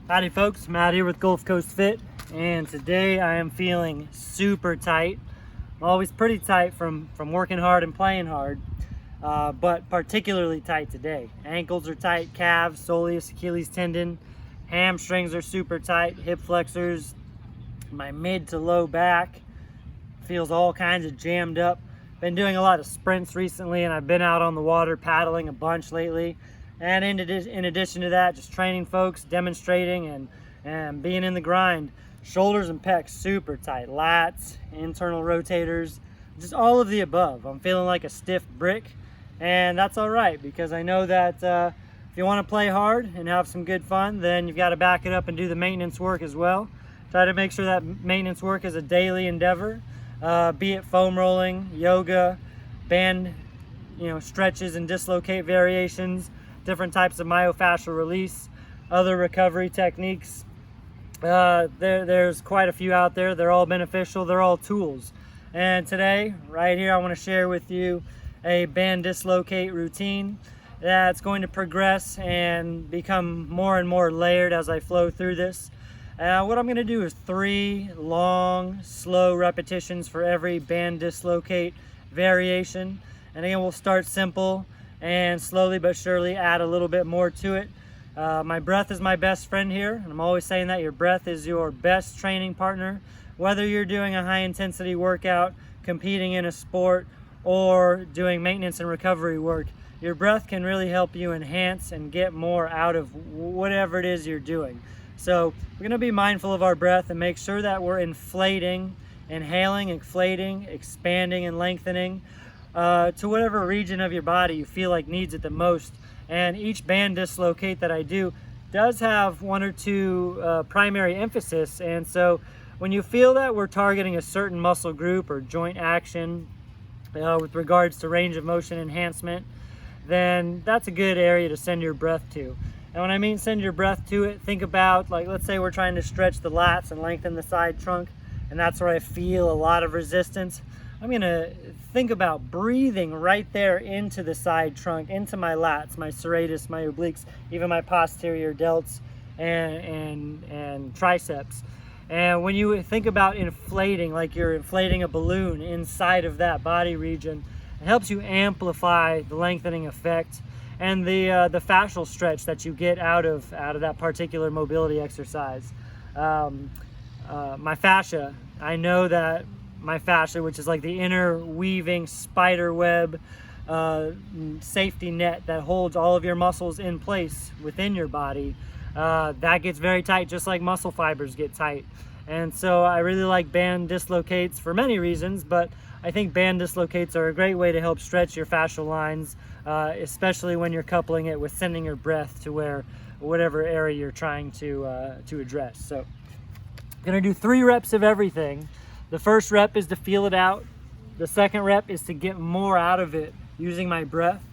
Howdy folks, Matt here with Gulf Coast Fit, and today I am feeling super tight. I'm always pretty tight from working hard and playing hard, but particularly tight today. Ankles are tight, calves, soleus, Achilles tendon, hamstrings are super tight, hip flexors, my mid to low back feels all kinds of jammed up. Been doing a lot of sprints recently, and I've been out on the water paddling a bunch lately. And in addition to that, just training folks, demonstrating, and being in the grind. Shoulders and pecs super tight, lats, internal rotators, just all of the above. I'm feeling like a stiff brick, and that's all right, because I know that if you want to play hard and have some good fun, then you've got to back it up and do the maintenance work as well. Try to make sure that maintenance work is a daily endeavor, be it foam rolling, yoga, band, stretches and dislocate variations, different types of myofascial release, other recovery techniques. There's quite a few out there. They're all beneficial. They're all tools. And today, right here, I want to share with you a band dislocate routine that's going to progress and become more and more layered as I flow through this. What I'm going to do is 3 long, slow repetitions for every band dislocate variation. And again, we'll start simple and slowly but surely add a little bit more to it. My breath is my best friend here, and I'm always saying that your breath is your best training partner. Whether you're doing a high intensity workout, competing in a sport, or doing maintenance and recovery work, your breath can really help you enhance and get more out of whatever it is you're doing. So we're going to be mindful of our breath and make sure that we're inflating, inhaling, inflating, expanding, and lengthening to whatever region of your body you feel like needs it the most. And each band dislocate that I do does have 1 or 2 primary emphasis. And so when you feel that we're targeting a certain muscle group or joint action with regards to range of motion enhancement, then that's a good area to send your breath to. And when I mean send your breath to it, think about, like, let's say we're trying to stretch the lats and lengthen the side trunk, and that's where I feel a lot of resistance. I'm gonna think about breathing right there into the side trunk, into my lats, my serratus, my obliques, even my posterior delts and triceps. And when you think about inflating, like you're inflating a balloon inside of that body region, it helps you amplify the lengthening effect and the fascial stretch that you get out of that particular mobility exercise. My fascia, I know that my fascia, which is like the inner weaving spider web safety net that holds all of your muscles in place within your body, that gets very tight, just like muscle fibers get tight. And so I really like band dislocates for many reasons, but I think band dislocates are a great way to help stretch your fascial lines, especially when you're coupling it with sending your breath to whatever area you're trying to address. So I'm gonna do 3 reps of everything. The first rep is to feel it out. The second rep is to get more out of it using my breath.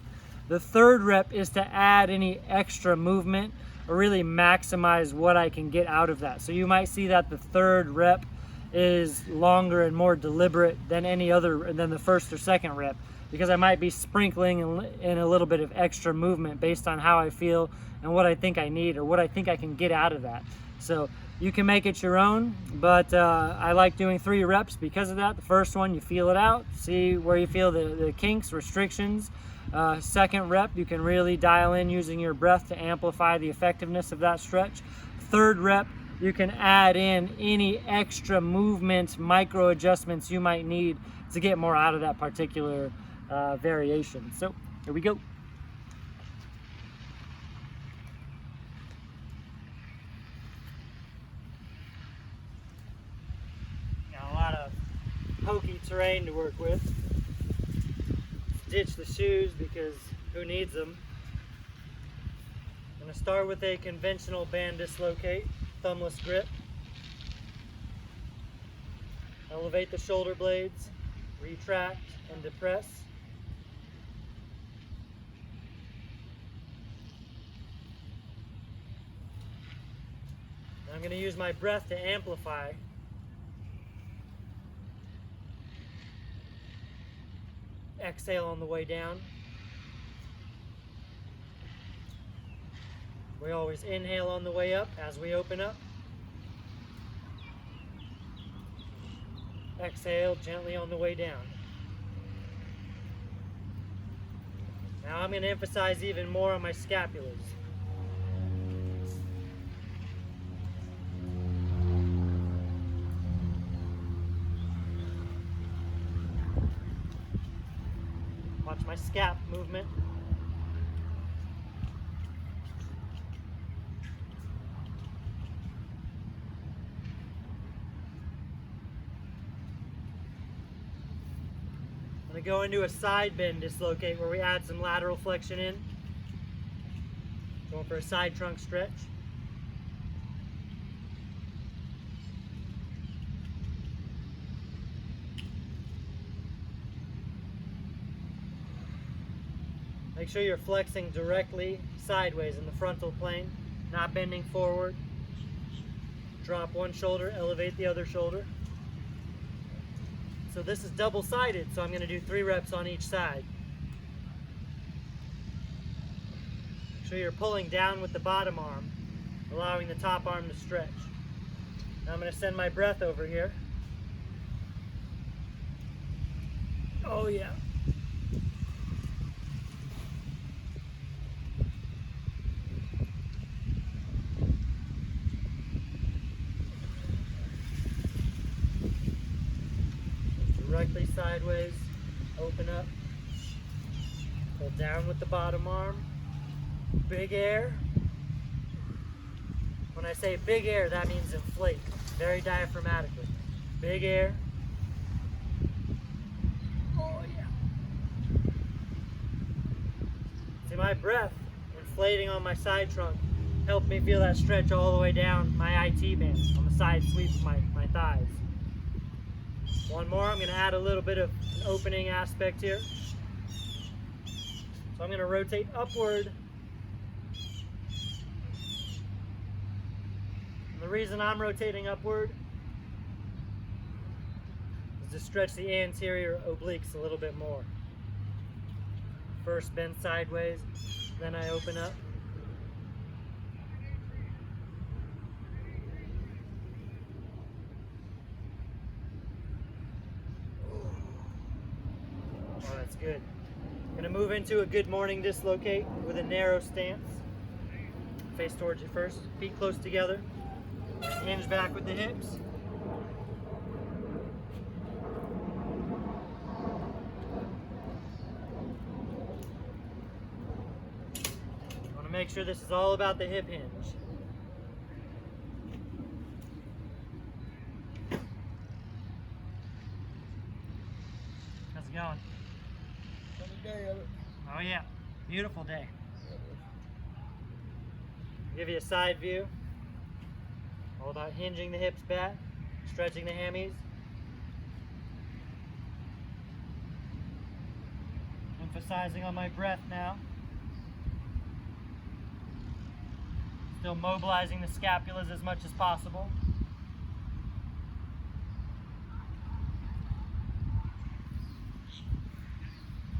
The third rep is to add any extra movement or really maximize what I can get out of that. So you might see that the third rep is longer and more deliberate than the first or second rep, because I might be sprinkling in a little bit of extra movement based on how I feel and what I think I need or what I think I can get out of that. So you can make it your own, but I like doing 3 reps because of that. The first one, you feel it out, see where you feel the kinks, restrictions. Second rep, you can really dial in using your breath to amplify the effectiveness of that stretch. Third rep, you can add in any extra movement, micro adjustments you might need to get more out of that particular variation. So here we go. Got a lot of pokey terrain to work with. Ditch the shoes because who needs them? I'm going to start with a conventional band dislocate, thumbless grip. Elevate the shoulder blades, retract and depress. I'm going to use my breath to amplify. Exhale on the way down. We always inhale on the way up as we open up. Exhale gently on the way down. Now I'm going to emphasize even more on my scapulas. Watch my scap movement. I'm going to go into a side bend dislocate where we add some lateral flexion in. Going for a side trunk stretch. Make sure you're flexing directly sideways in the frontal plane, not bending forward. Drop one shoulder, elevate the other shoulder. So this is double-sided, so I'm going to do 3 reps on each side. Make sure you're pulling down with the bottom arm, allowing the top arm to stretch. Now I'm going to send my breath over here. Oh yeah. Directly sideways, open up, pull down with the bottom arm, big air. When I say big air, that means inflate, very diaphragmatically. Big air. Oh yeah. See, my breath inflating on my side trunk helped me feel that stretch all the way down my IT band on the side sweep of my thighs. One more, I'm going to add a little bit of an opening aspect here. So I'm going to rotate upward. And the reason I'm rotating upward is to stretch the anterior obliques a little bit more. First bend sideways, then I open up. Oh, that's good. I'm going to move into a good morning dislocate with a narrow stance. Face towards you first. Feet close together. Hinge back with the hips. I want to make sure this is all about the hip hinge. How's it going? Oh yeah, beautiful day. Give you a side view. All about hinging the hips back, stretching the hammies. Emphasizing on my breath now. Still mobilizing the scapulas as much as possible.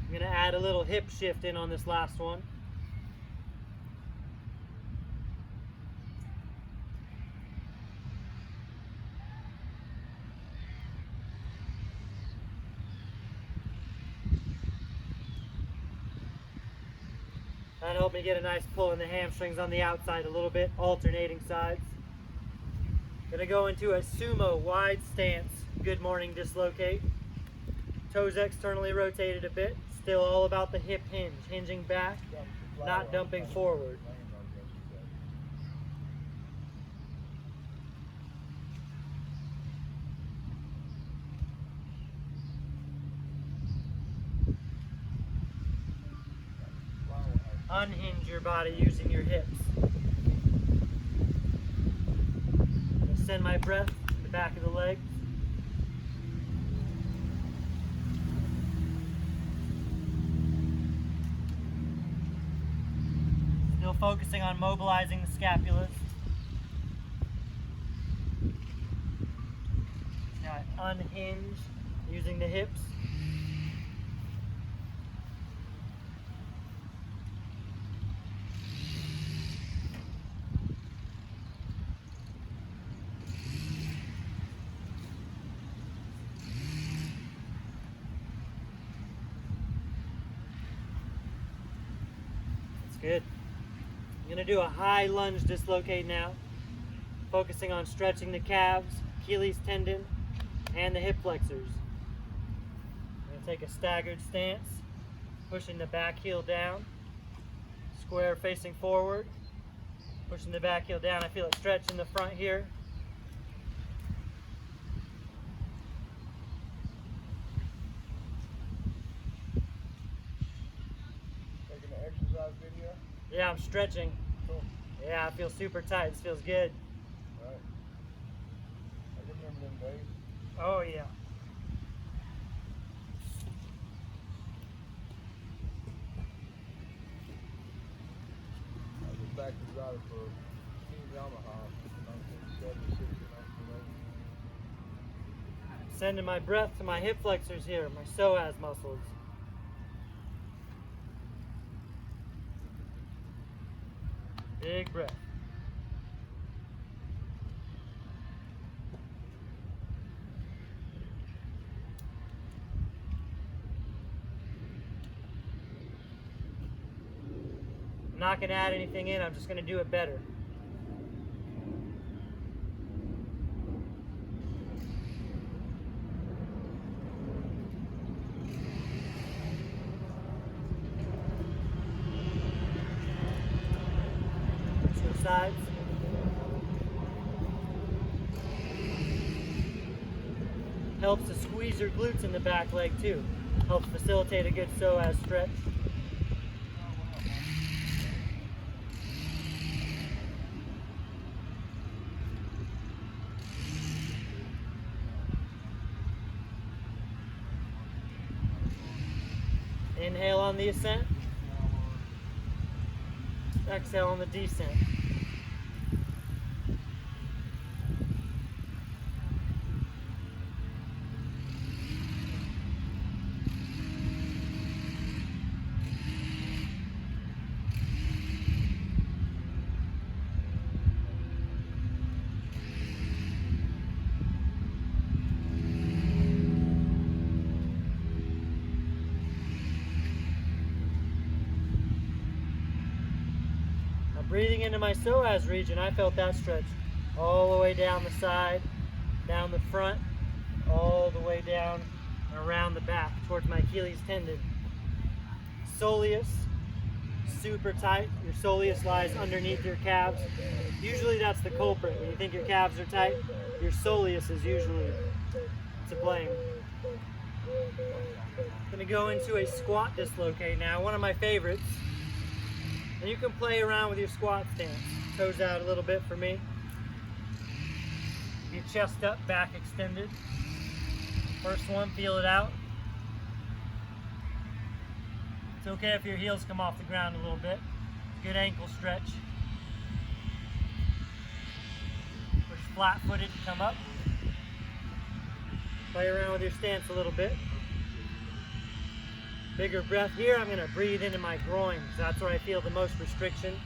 I'm going to add a little hip shift in on this last one. That helped me get a nice pull in the hamstrings on the outside a little bit, alternating sides. Going to go into a sumo wide stance, good morning dislocate. Toes externally rotated a bit. Still all about the hip hinge, hinging back, not dumping forward. Unhinge your body using your hips. Send my breath to the back of the legs. Still focusing on mobilizing the scapulas. Now I unhinge using the hips. Good. I'm gonna do a high lunge dislocate now, focusing on stretching the calves, Achilles tendon, and the hip flexors. I'm gonna take a staggered stance, pushing the back heel down, square facing forward, pushing the back heel down. I feel it stretch in the front here. Taking the exercise video? Yeah, I'm stretching. Cool. Yeah, I feel super tight. This feels good. Right. I remember them days. Oh yeah. I was a factory rider for Team Yamaha in 1976 and Sending my breath to my hip flexors here, my psoas muscles. Big breath. I'm not going to add anything in, I'm just going to do it better. Switch sides. Helps to squeeze your glutes in the back leg too. Helps facilitate a good psoas stretch. Inhale on the ascent. Exhale on the descent. Breathing into my psoas region, I felt that stretch all the way down the side, down the front, all the way down and around the back towards my Achilles tendon. Soleus, super tight. Your soleus lies underneath your calves. Usually that's the culprit. When you think your calves are tight, your soleus is usually to blame. I'm going to go into a squat dislocate now, one of my favorites. And you can play around with your squat stance. Toes out a little bit for me. Your chest up, back extended. First one, feel it out. It's okay if your heels come off the ground a little bit. Good ankle stretch. Push flat-footed, come up. Play around with your stance a little bit. Bigger breath here. I'm going to breathe into my groins. That's where I feel the most restriction.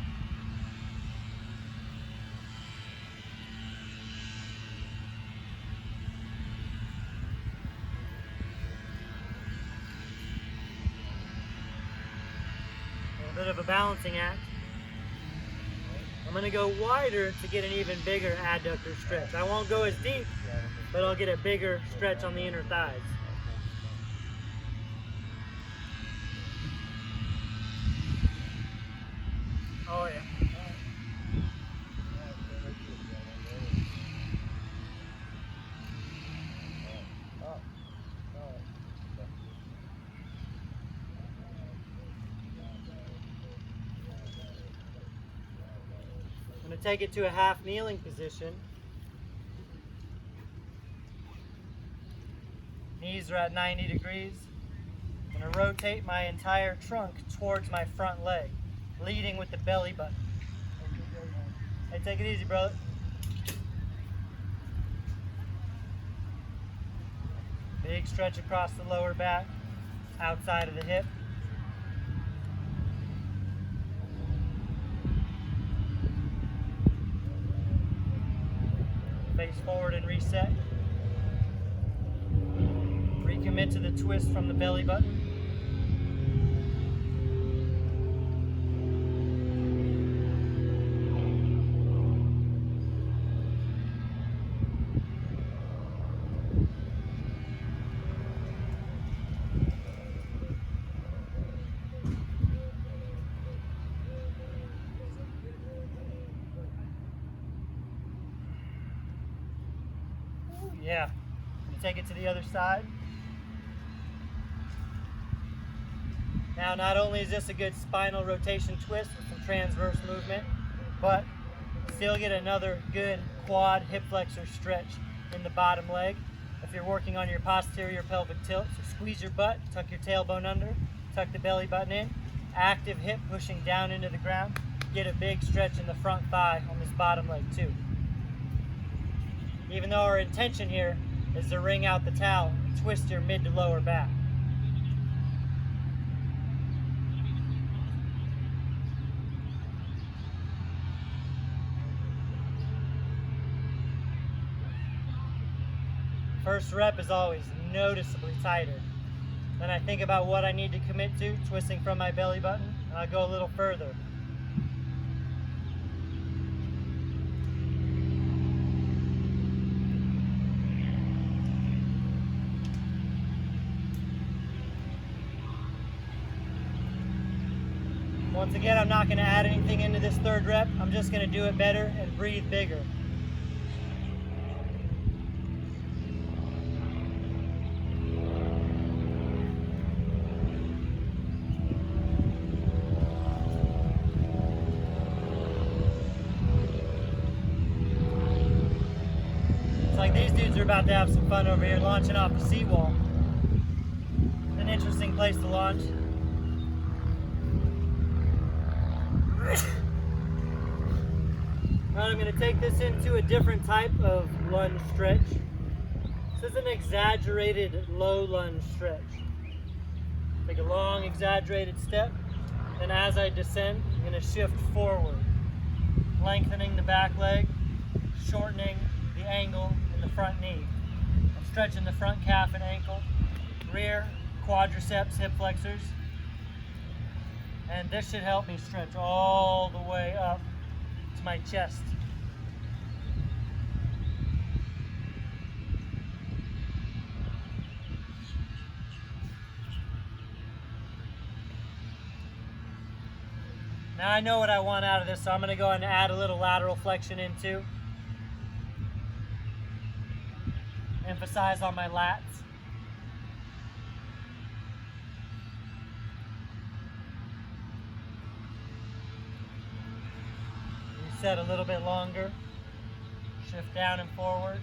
A little bit of a balancing act. I'm going to go wider to get an even bigger adductor stretch. I won't go as deep, but I'll get a bigger stretch on the inner thighs. Oh yeah. I'm going to take it to a half kneeling position. Knees are at 90 degrees. I'm going to rotate my entire trunk towards my front leg, leading with the belly button. Hey, take it easy, brother. Big stretch across the lower back, outside of the hip. Face forward and reset. Recommit to the twist from the belly button. Yeah. Take it to the other side. Now, not only is this a good spinal rotation twist with some transverse movement, but still get another good quad hip flexor stretch in the bottom leg. If you're working on your posterior pelvic tilt, so squeeze your butt, tuck your tailbone under, tuck the belly button in, active hip pushing down into the ground, get a big stretch in the front thigh on this bottom leg too. Even though our intention here is to wring out the towel, twist your mid to lower back. First rep is always noticeably tighter. Then I think about what I need to commit to, twisting from my belly button, and I go a little further. Once again, I'm not going to add anything into this third rep. I'm just going to do it better and breathe bigger. It's like these dudes are about to have some fun over here launching off the seawall. An interesting place to launch. Now I'm going to take this into a different type of lunge stretch. This is an exaggerated low lunge stretch. Take a long exaggerated step, and as I descend, I'm going to shift forward, lengthening the back leg, shortening the angle in the front knee. I'm stretching the front calf and ankle, rear quadriceps, hip flexors. And this should help me stretch all the way up to my chest. Now I know what I want out of this, so I'm going to go ahead and add a little lateral flexion in too. Emphasize on my lats. Set a little bit longer, shift down and forward.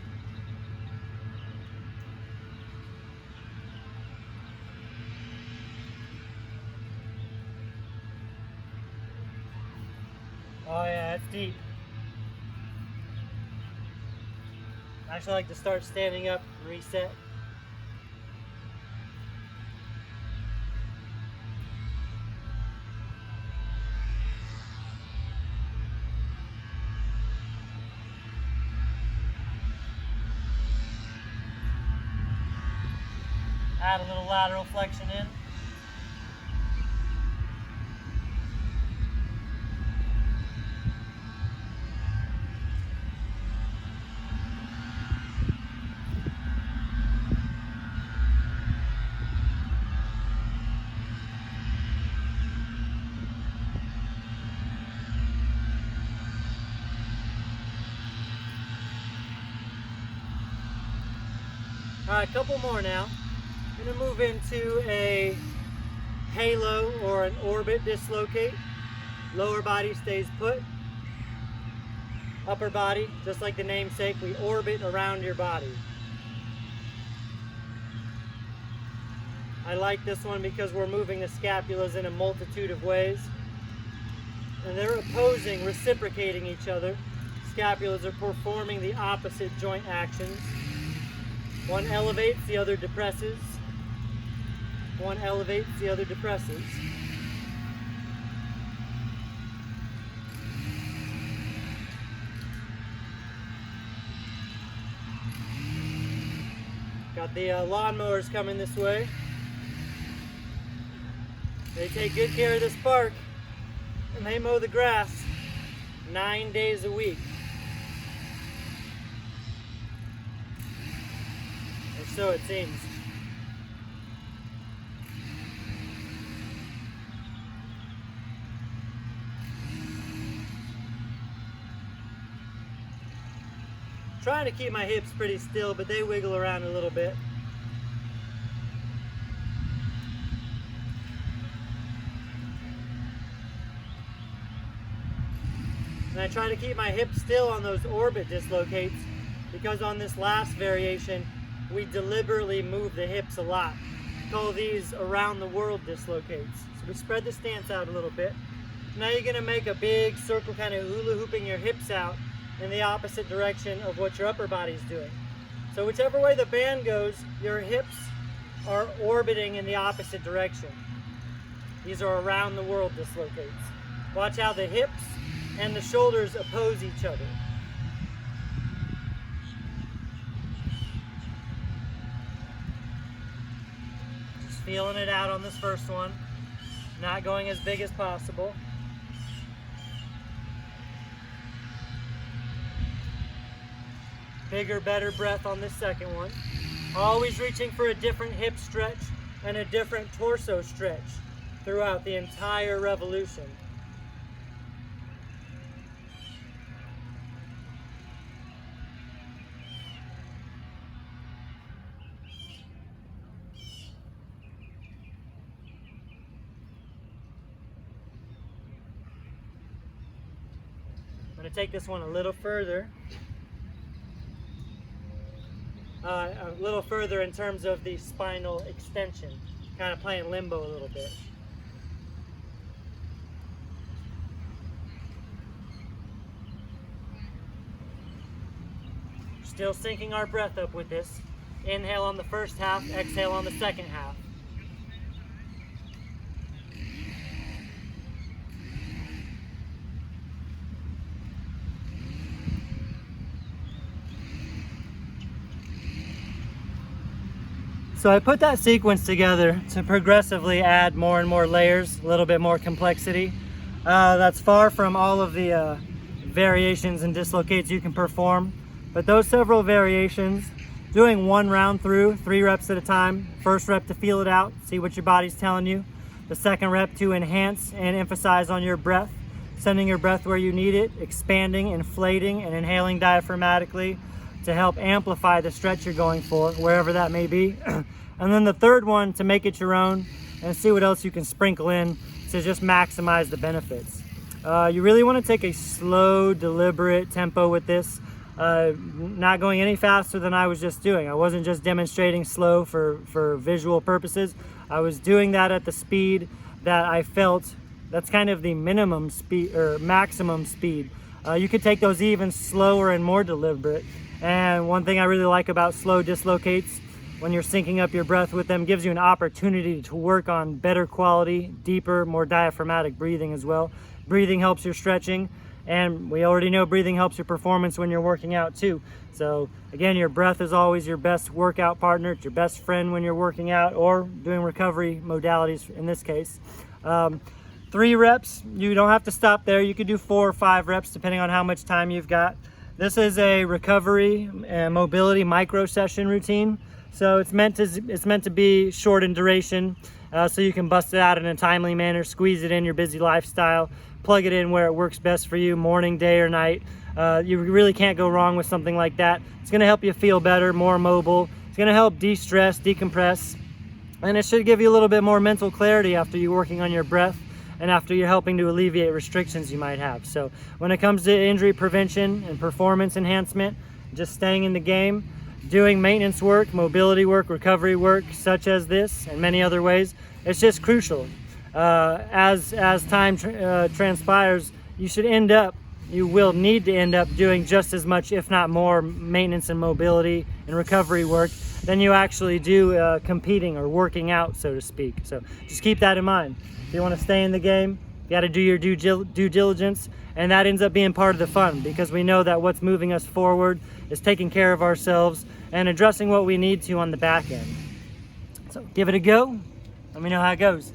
Oh yeah, it's deep. I actually like to start standing up and reset. Add a little lateral flexion in. All right, a couple more now. I'm going to move into a halo or an orbit dislocate. Lower body stays put. Upper body, just like the namesake, we orbit around your body. I like this one because we're moving the scapulas in a multitude of ways. And they're opposing, reciprocating each other. Scapulas are performing the opposite joint actions. One elevates, the other depresses. One elevates, the other depresses. Got the lawnmowers coming this way. They take good care of this park, and they mow the grass 9 days a week. Or so it seems. trying to keep my hips pretty still, but they wiggle around a little bit. And I try to keep my hips still on those orbit dislocates, because on this last variation, we deliberately move the hips a lot. We call these around the world dislocates. So we spread the stance out a little bit. Now you're gonna make a big circle, kind of hula hooping your hips out in the opposite direction of what your upper body's doing. So whichever way the band goes, your hips are orbiting in the opposite direction. These are around the world dislocates. Watch how the hips and the shoulders oppose each other. Just feeling it out on this first one. Not going as big as possible. Bigger, better breath on this second one. Always reaching for a different hip stretch and a different torso stretch throughout the entire revolution. I'm going to take this one a little further. A little further in terms of the spinal extension. Kind of playing limbo a little bit. Still syncing our breath up with this. Inhale on the first half, exhale on the second half. So I put that sequence together to progressively add more and more layers, a little bit more complexity. That's far from all of the variations and dislocates you can perform, but those several variations, doing one round through, 3 reps at a time. First rep to feel it out, see what your body's telling you. The second rep to enhance and emphasize on your breath, sending your breath where you need it, expanding, inflating, and inhaling diaphragmatically to help amplify the stretch you're going for, wherever that may be. And then the third one to make it your own and see what else you can sprinkle in to just maximize the benefits. You really want to take a slow, deliberate tempo with this, not going any faster than I was just doing. I wasn't just demonstrating slow for visual purposes. I was doing that at the speed that I felt. That's kind of the minimum speed or maximum speed. You could take those even slower and more deliberate. And one thing I really like about slow dislocates, when you're syncing up your breath with them, gives you an opportunity to work on better quality, deeper, more diaphragmatic breathing as well. Breathing helps your stretching, and we already know breathing helps your performance when you're working out too. So again, your breath is always your best workout partner. It's your best friend when you're working out or doing recovery modalities in this case. 3 reps, you don't have to stop there. You could do 4 or 5 reps depending on how much time you've got. This is a recovery and mobility micro session routine. So it's meant to be short in duration, so you can bust it out in a timely manner, squeeze it in your busy lifestyle, plug it in where it works best for you, morning, day, or night. You really can't go wrong with something like that. It's gonna help you feel better, more mobile. It's gonna help de-stress, decompress, and it should give you a little bit more mental clarity after you're working on your breath and after you're helping to alleviate restrictions you might have. So when it comes to injury prevention and performance enhancement, just staying in the game, doing maintenance work, mobility work, recovery work, such as this and many other ways, it's just crucial. As time transpires, you will need to end up doing just as much, if not more, maintenance and mobility and recovery work than you actually do competing or working out, so to speak. So just keep that in mind. If you want to stay in the game, you got to do your due diligence, and that ends up being part of the fun, because we know that what's moving us forward is taking care of ourselves and addressing what we need to on the back end. So give it a go. Let me know how it goes.